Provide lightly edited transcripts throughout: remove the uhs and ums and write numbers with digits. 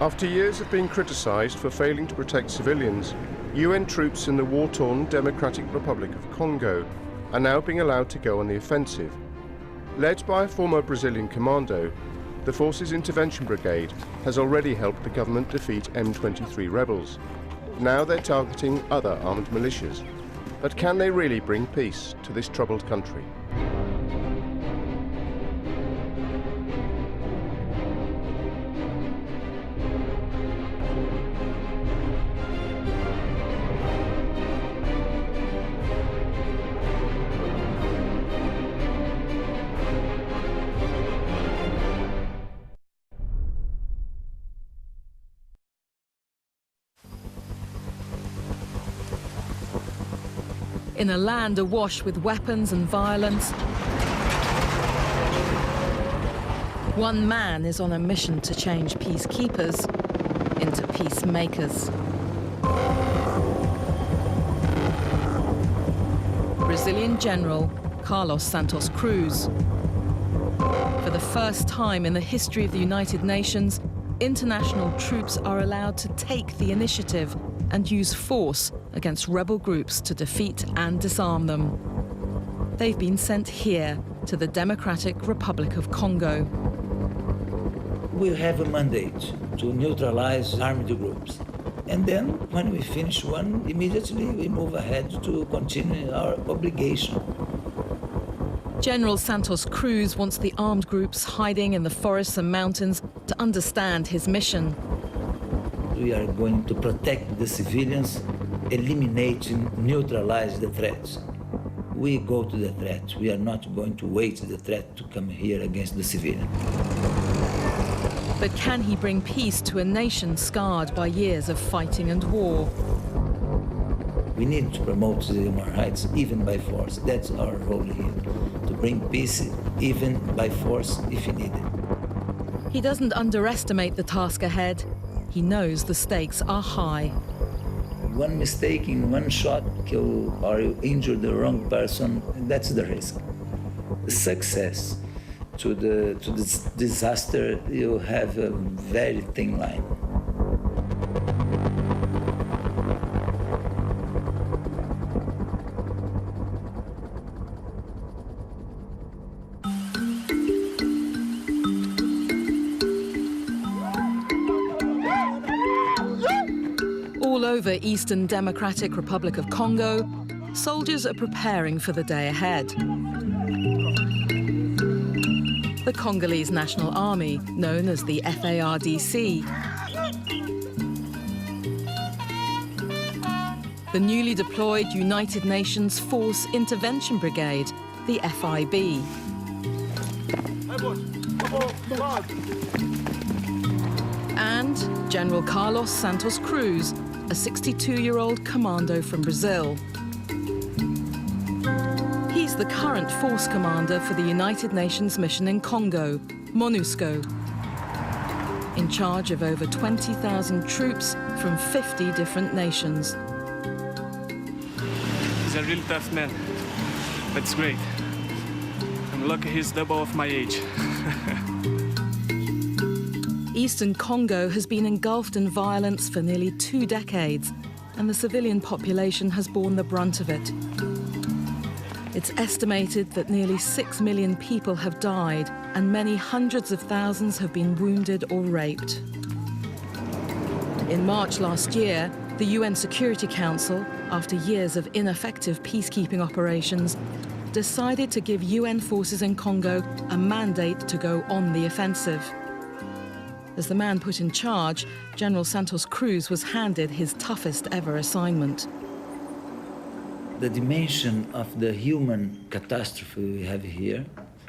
After years of being criticised for failing to protect civilians, UN troops in the war-torn Democratic Republic of Congo are now being allowed to go on the offensive. Led by a former Brazilian commando, the force's intervention brigade has already helped the government defeat M23 rebels. Now they're targeting other armed militias. But can they really bring peace to this troubled country? In a land awash with weapons and violence, one man is on a mission to change peacekeepers into peacemakers. Brazilian General Carlos Santos Cruz. For the first time in the history of the United Nations, international troops are allowed to take the initiative and use force against rebel groups to defeat and disarm them. They've been sent here to the Democratic Republic of Congo. We have a mandate to neutralize armed groups. And then, when we finish one, immediately we move ahead to continue our obligation. General Santos Cruz wants the armed groups hiding in the forests and mountains to understand his mission. We are going to protect the civilians, eliminate and neutralize the threats. We go to the threat. We are not going to wait for the threat to come here against the civilian. But can he bring peace to a nation scarred by years of fighting and war? We need to promote the human rights even by force. That's our role here, to bring peace even by force if needed. He doesn't underestimate the task ahead. He knows the stakes are high. One mistake in one shot, kill or you injure the wrong person, that's the risk. The success to this disaster, you have a very thin line. All over Eastern Democratic Republic of Congo, soldiers are preparing for the day ahead. The Congolese National Army, known as the FARDC. The newly deployed United Nations Force Intervention Brigade, the FIB. And General Carlos Santos Cruz, a 62-year-old commando from Brazil. He's the current force commander for the United Nations mission in Congo, MONUSCO, in charge of over 20,000 troops from 50 different nations. He's a really tough man, but it's great. I'm lucky he's double of my age. Eastern Congo has been engulfed in violence for nearly 2 decades, and the civilian population has borne the brunt of it. It's estimated that nearly 6 million people have died, and many hundreds of thousands have been wounded or raped. In March last year, the UN Security Council, after years of ineffective peacekeeping operations, decided to give UN forces in Congo a mandate to go on the offensive. As the man put in charge, General Santos Cruz was handed his toughest ever assignment. The dimension of the human catastrophe we have here,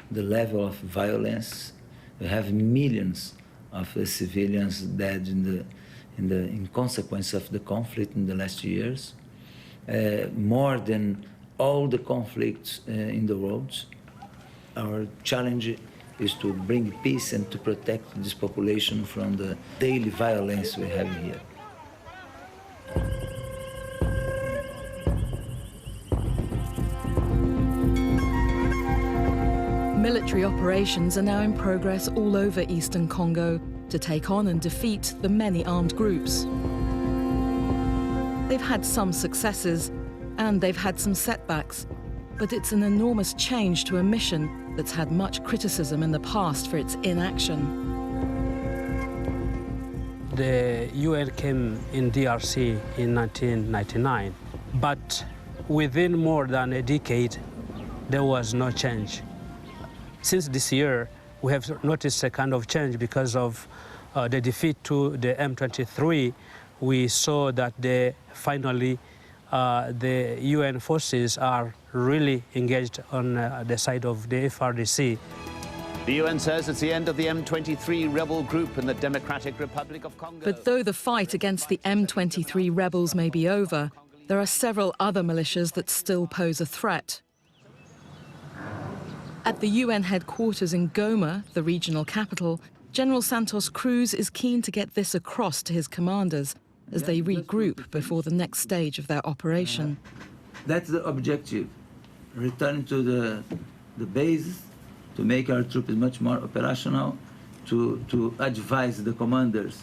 the level of violence, we have millions of civilians dead in consequence of the conflict in the last years, more than all the conflicts in the world. Our challenge is to bring peace and to protect this population from the daily violence we have here. Military operations are now in progress all over Eastern Congo to to take on and defeat the many armed groups. They've had some successes, and they've had some setbacks, but it's an enormous change to a mission that's had much criticism in the past for its inaction. The UN came in DRC in 1999, but within more than a decade, there was no change. Since this year, we have noticed a kind of change because of the defeat to the M23. We saw that finally the UN forces are really engaged on the side of the FRDC. The UN says it's the end of the M23 rebel group in the Democratic Republic of Congo. But though the fight against the M23 rebels may be over, there are several other militias that still pose a threat. At the UN headquarters in Goma, the regional capital, General Santos Cruz is keen to get this across to his commanders as they regroup before the next stage of their operation. That's the objective. Return to the base, to make our troops much more operational, to advise the commanders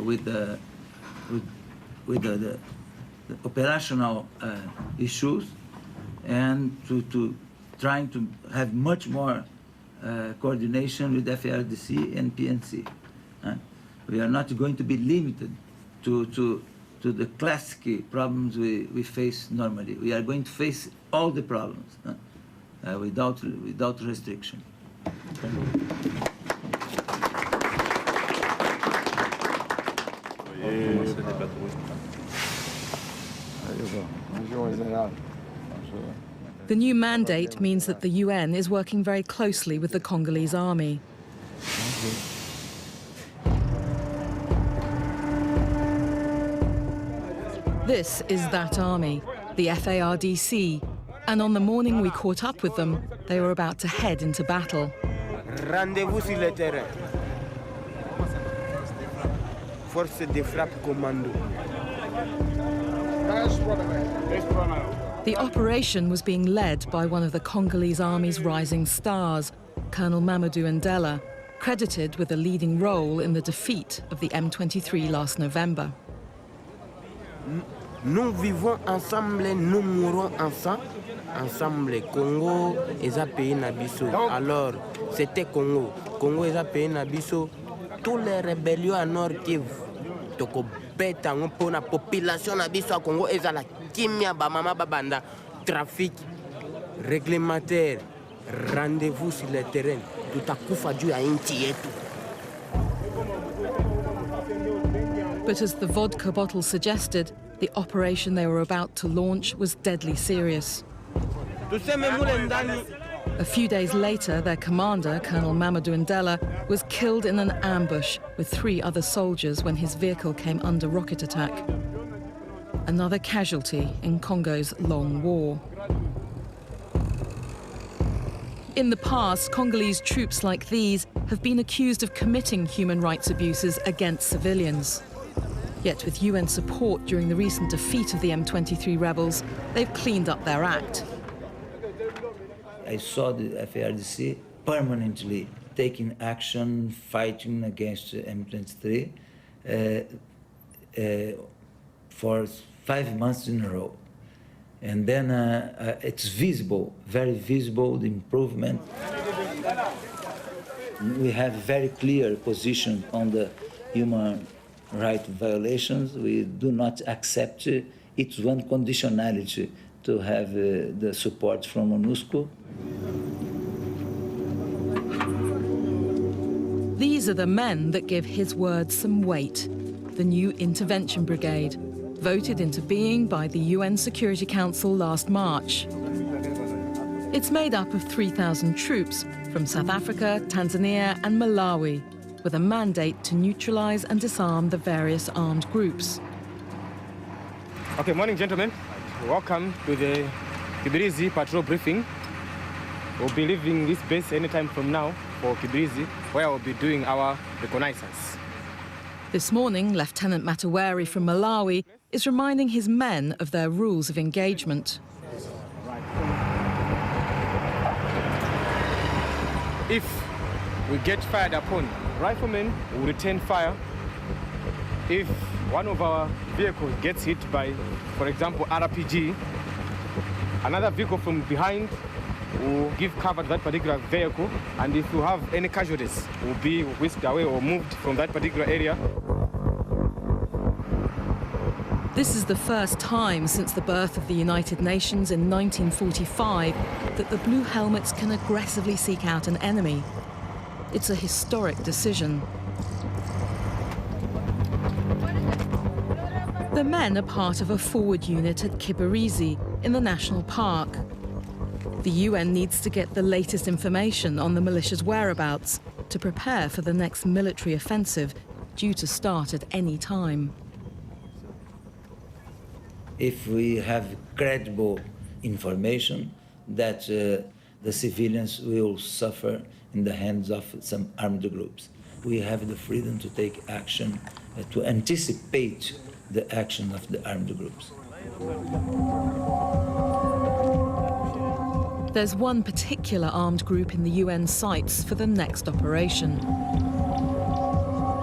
with the operational issues, and to trying to have much more coordination with FARDC and PNC. We are not going to be limited to the classic problems we face normally. We are going to face all the problems without restriction. The new mandate means that the UN is working very closely with the Congolese army. This is that army, the FARDC, and on the morning we caught up with them, they were about to head into battle. Rendez-vous sur le terrain. Force de frappe commando. The operation was being led by one of the Congolese army's rising stars, Colonel Mamadou Ndela, credited with a leading role in the defeat of the M23 last November. Nous vivons ensemble, nous mourons ensemble. Ensemble, Congo est un pays nabiso. Alors, c'était Congo. Congo est un pays nabiso. Tous les rébellions à Nord Kivu, toko beta pour la population nabiso à Congo est la kimia ba mama babanda trafic réglementaire. Rendez-vous sur le terrain. Tout à coup faju à inti yetu. But as the vodka bottle suggested, the operation they were about to launch was deadly serious. A few days later, their commander, Colonel Mamadou Ndela, was killed in an ambush with 3 other soldiers when his vehicle came under rocket attack. Another casualty in Congo's long war. In the past, Congolese troops like these have been accused of committing human rights abuses against civilians. Yet with UN support during the recent defeat of the M23 rebels, they've cleaned up their act. I saw the FARDC permanently taking action, fighting against M23 for 5 months in a row. And then it's visible, very visible, the improvement. We have very clear position on the human rights violations. We do not accept it's one conditionality to have the support from MONUSCO. These are the men that give his words some weight. The new Intervention Brigade, voted into being by the UN Security Council last March. It's made up of 3,000 troops from South Africa, Tanzania and Malawi, with a mandate to neutralize and disarm the various armed groups. Okay, morning, gentlemen. Welcome to the Kibirizi patrol briefing. We'll be leaving this base anytime from now for Kibirizi, where we'll be doing our reconnaissance. This morning, Lieutenant Mataweri from Malawi is reminding his men of their rules of engagement. If we get fired upon, riflemen will return fire if one of our vehicles gets hit by, for example, RPG. Another vehicle from behind will give cover to that particular vehicle, and if you have any casualties, will be whisked away or moved from that particular area. This is the first time since the birth of the United Nations in 1945 that the Blue Helmets can aggressively seek out an enemy. It's a historic decision. The men are part of a forward unit at Kibirizi in the national park. The UN needs to get the latest information on the militia's whereabouts to prepare for the next military offensive due to start at any time. If we have credible information that the civilians will suffer in the hands of some armed groups, we have the freedom to take action, to anticipate the action of the armed groups. There's one particular armed group in the UN sights for the next operation.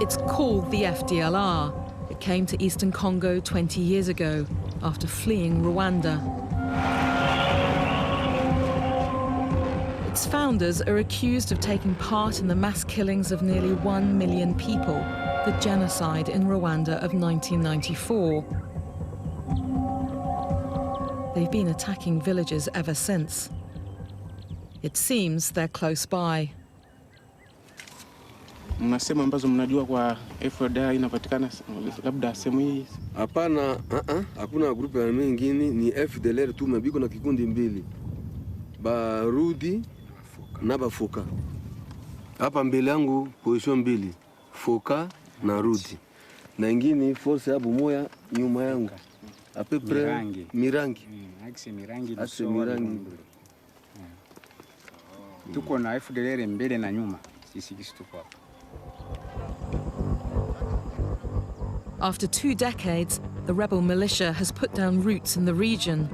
It's called the FDLR. It came to eastern Congo 20 years ago after fleeing Rwanda. Its founders are accused of taking part in the mass killings of nearly 1 million people, the genocide in Rwanda of 1994. They've been attacking villages ever since. It seems they're close by. Mnasema ambazo mnajua kwa FDLR inapatikana labda sehemu hii? Hapana, hakuna grupu ya mengine, ni FDLR tu, mabiko na kikundi mbili. Barudi na bafoka. Hapa mbele yangu position mbili, foka na rudi. Na ingine force ya bumoya nyuma yangu. Apepre mirangi. Akse mirangi. Tuko na FDLR mbele na nyuma. Sisi tuko hapa. After 2 decades, the rebel militia has put down roots in the region.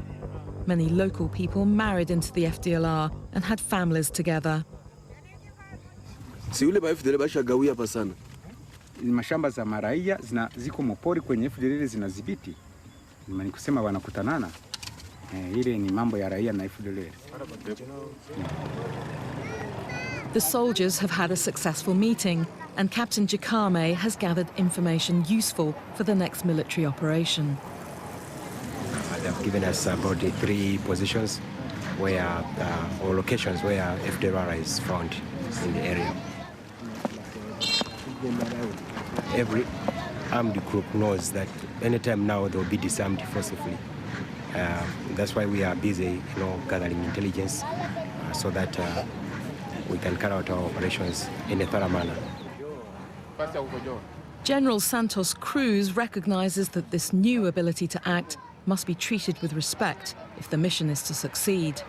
Many local people married into the FDLR and had families together. Si ule ba FDLR bashagawia hapa sana. Mashamba za maraia ziko mopori kwenye FDLR zinadhibiti. Ni kusema wanakutanana. Ile ni mambo ya raia na FDLR. The soldiers have had a successful meeting, and Captain Jakame has gathered information useful for the next military operation. They have given us about 3 positions where, or locations where FDLR is found in the area. Every armed group knows that anytime now they will be disarmed forcibly. That's why we are busy, gathering intelligence so that we can carry out our operations in a thorough manner. General Santos Cruz recognizes that this new ability to act must be treated with respect if the mission is to succeed.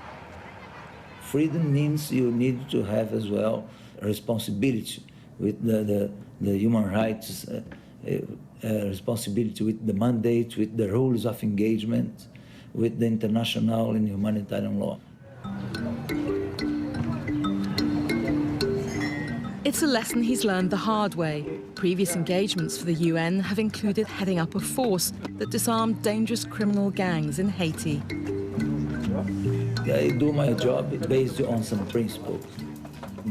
Freedom means you need to have as well a responsibility with the human rights, responsibility with the mandate, with the rules of engagement, with the international and humanitarian law. It's a lesson he's learned the hard way. Previous engagements for the UN have included heading up a force that disarmed dangerous criminal gangs in Haiti. I do my job based on some principles.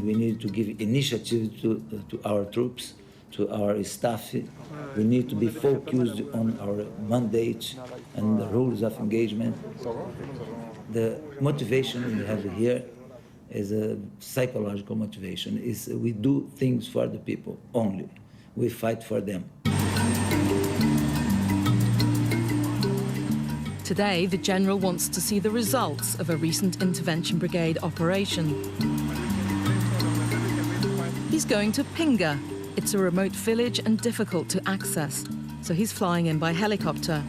We need to give initiative to our troops, to our staff. We need to be focused on our mandate and the rules of engagement. The motivation we have here is a psychological motivation. We do things for the people only. We fight for them. Today, the general wants to see the results of a recent intervention brigade operation. He's going to Pinga. It's a remote village and difficult to access, so he's flying in by helicopter.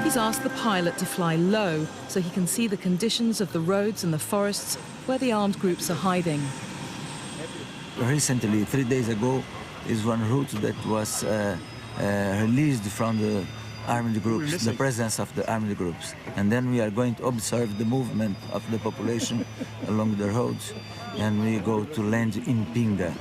He's asked the pilot to fly low so he can see the conditions of the roads and the forests where the armed groups are hiding. Recently, 3 days ago, is one route that was released from the armed groups, the presence of the armed groups. And then we are going to observe the movement of the population along the roads and we go to land in Pinga.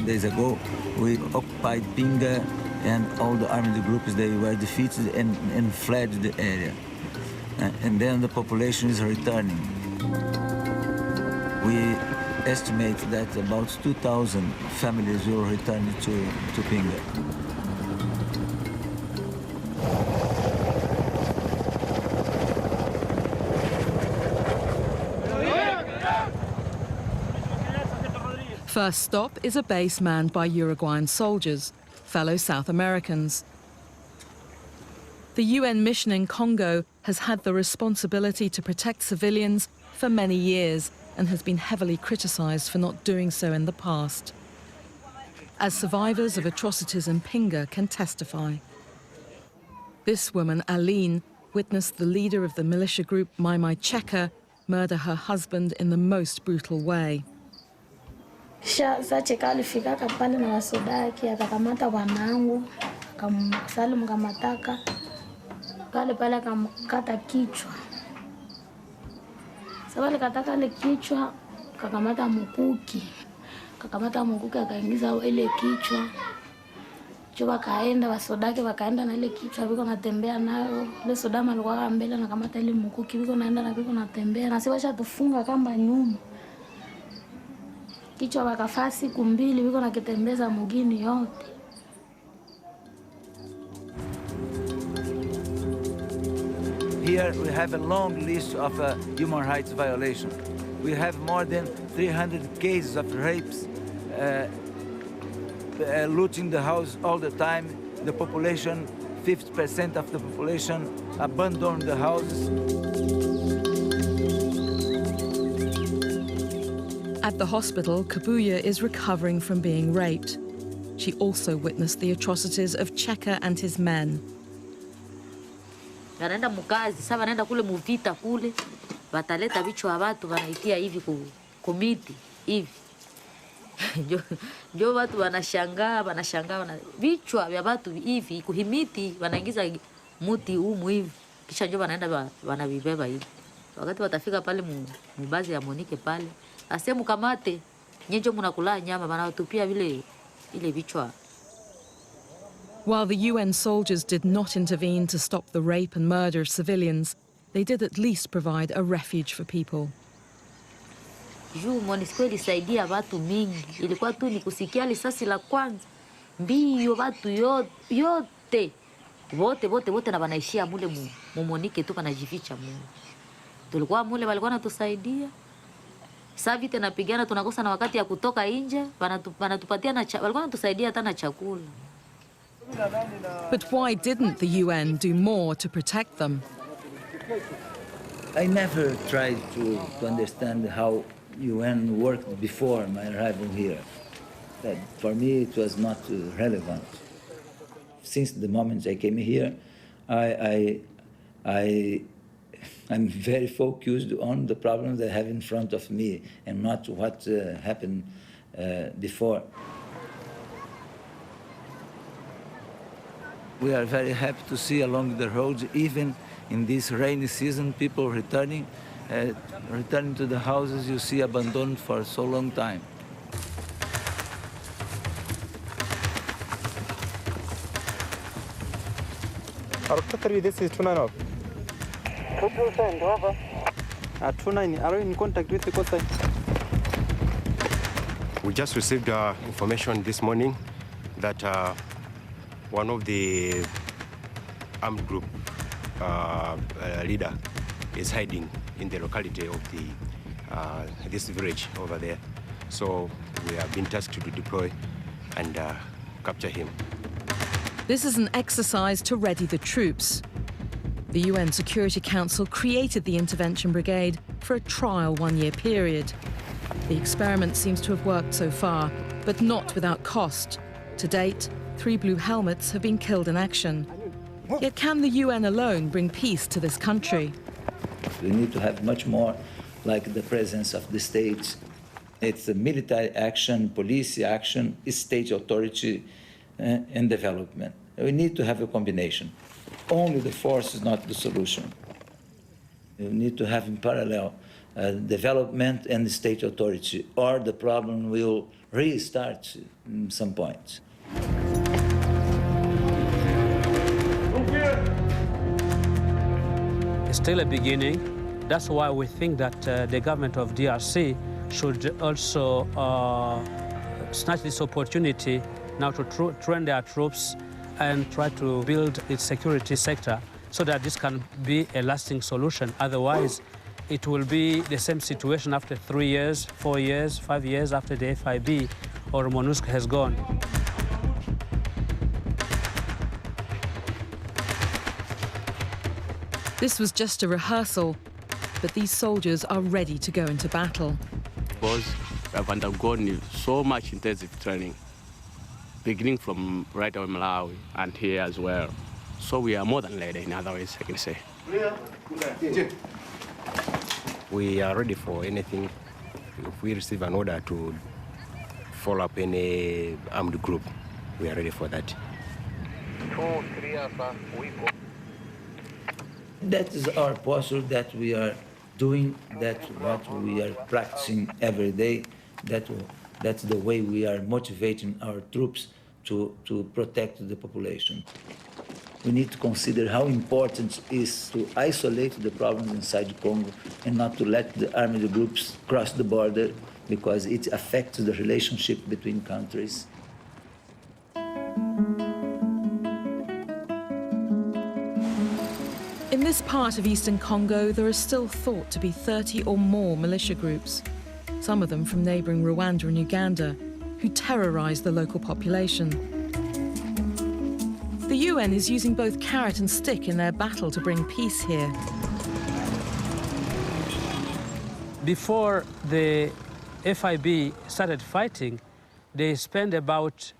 Days ago, we occupied Pinga, and all the armed groups, they were defeated and fled the area. And then the population is returning. We estimate that about 2,000 families will return to Pinga. First stop is a base manned by Uruguayan soldiers, fellow South Americans. The UN mission in Congo has had the responsibility to protect civilians for many years and has been heavily criticized for not doing so in the past. As survivors of atrocities in Pinga can testify. This woman, Aline, witnessed the leader of the militia group Mai Mai Cheka murder her husband in the most brutal way. Sasa Cheka alifikaka pale na wasodaki akakamata wanangu akamsalimu kamataka pale akamkata kichwa. Sasa alikataka ile kichwa kakamata mkuki akaingiza ile kichwa choba kaenda wasodaki wakaenda na ile kichwa biko natembea nayo ile sodama alikuwa mbele na kamata ile mkuki biko naenda na biko natembea na siwasha tufunga kamba nyuma. Kichwa wakafaa siku mbili wiko nakitembeza mugini yote. Here we have a long list of human rights violations. We have more than 300 cases of rapes, looting the house all the time. The population, 50% of the population abandoned the houses. At the hospital, Kabuya is recovering from being raped. She also witnessed the atrocities of Cheka and his men. Wanaenda mukazi, sasa wanaenda kule muvita kule, wataleta vichwa watu wanaitia hivi kumiti hivi. Jo watu wanashangaa vichwa vya watu hivi kuhimiti wanaingiza muti humu hivi. Kisha njo wanaenda wanavibeba hivi. Wakati watafika pale mbazi ya Monike pale, asemu kamate, nyenjo munakula nyama wanatupia vile ile vichwa. While the UN soldiers did not intervene to stop the rape and murder of civilians, they did at least provide a refuge for people. Juu MONUSCO ilisaidia watu mingi. Ilikuwa tu ni kusikia risasi la kwanza. Mbio watu yote. Wote na wanaishia mule Monike tu wanajificha mule. Tulikuwa mule walikuwa natusaidia. Sasa vita napigana tunakosa na wakati ya kutoka nje, wanatupatia walikuwa natusaidia hata na chakula. But why didn't the UN do more to protect them? I never tried to understand how UN worked before my arrival here. That for me it was not relevant. Since the moment I came here, I'm very focused on the problems I have in front of me and not what happened before. We are very happy to see along the roads, even in this rainy season, people returning to the houses you see abandoned for so long time. This is 29 off. 2% over. 29, are you in contact with the coast line? We just received information this morning that one of the armed group leader is hiding in the locality of this village over there. So we have been tasked to deploy and capture him. This is an exercise to ready the troops. The UN Security Council created the Intervention Brigade for a trial one-year period. The experiment seems to have worked so far, but not without cost. To date, 3 blue helmets have been killed in action. Yet can the UN alone bring peace to this country? We need to have much more like the presence of the states It's a military action, police action, state authority, and development. We need to have a combination. Only the force is not the solution. You need to have in parallel development and state authority, or the problem will restart at some point. It's still a beginning. That's why we think that the government of DRC should also snatch this opportunity now to train their troops and try to build its security sector so that this can be a lasting solution. Otherwise, it will be the same situation after 3 years, 4 years, 5 years after the FIB or MONUSCO has gone. This was just a rehearsal, but these soldiers are ready to go into battle. Because we have undergone so much intensive training, beginning from right away Malawi and here as well. So we are more than ready, in other ways, I can say. We are ready for anything. If we receive an order to follow up any armed group, we are ready for that. 2, 3, we go. That is our posture, that we are doing, that what we are practicing every day, that's the way we are motivating our troops to protect the population. We need to consider how important it is to isolate the problems inside Congo and not to let the armed groups cross the border, because it affects the relationship between countries. In this part of eastern Congo, there are still thought to be 30 or more militia groups, some of them from neighbouring Rwanda and Uganda, who terrorise the local population. The UN is using both carrot and stick in their battle to bring peace here. Before the FIB started fighting, they spent about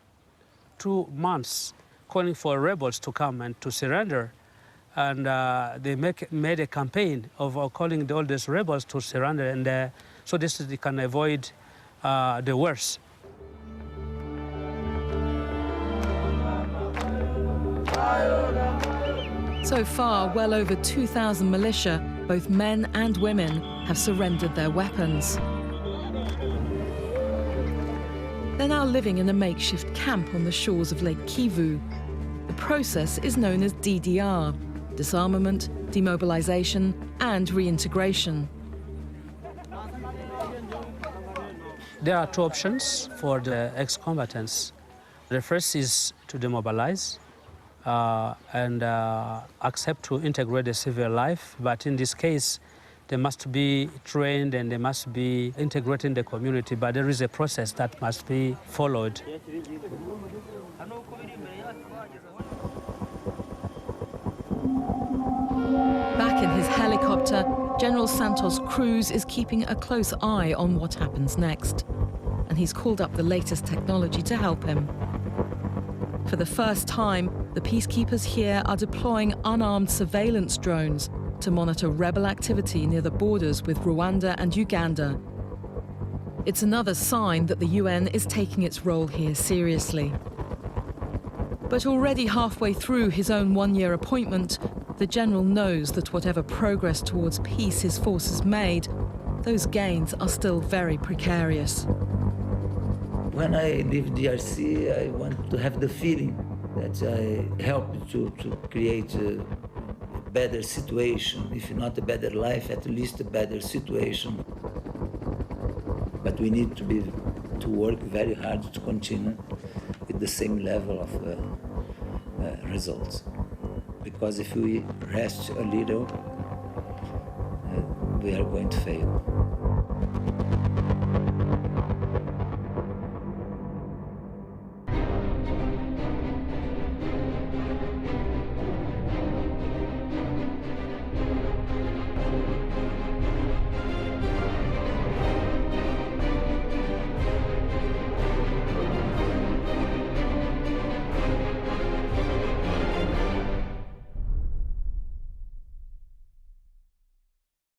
2 months calling for rebels to come and to surrender. And they made a campaign of calling all these rebels to surrender, and so this they can avoid the worst. So far, well over 2,000 militia, both men and women, have surrendered their weapons. They're now living in a makeshift camp on the shores of Lake Kivu. The process is known as DDR. Disarmament, demobilization, and reintegration. There are 2 options for the ex-combatants. The first is to demobilize and accept to integrate the civil life, but in this case, they must be trained and they must be integrated in the community, but there is a process that must be followed. Back in his helicopter, General Santos Cruz is keeping a close eye on what happens next. And he's called up the latest technology to help him. For the first time, the peacekeepers here are deploying unarmed surveillance drones to monitor rebel activity near the borders with Rwanda and Uganda. It's another sign that the UN is taking its role here seriously. But already halfway through his own 1-year appointment, the general knows that whatever progress towards peace his forces made, those gains are still very precarious. When I leave DRC, I want to have the feeling that I helped to create a better situation, if not a better life, at least a better situation. But we need to work very hard to continue with the same level of results. Because if we rest a little, we are going to fail.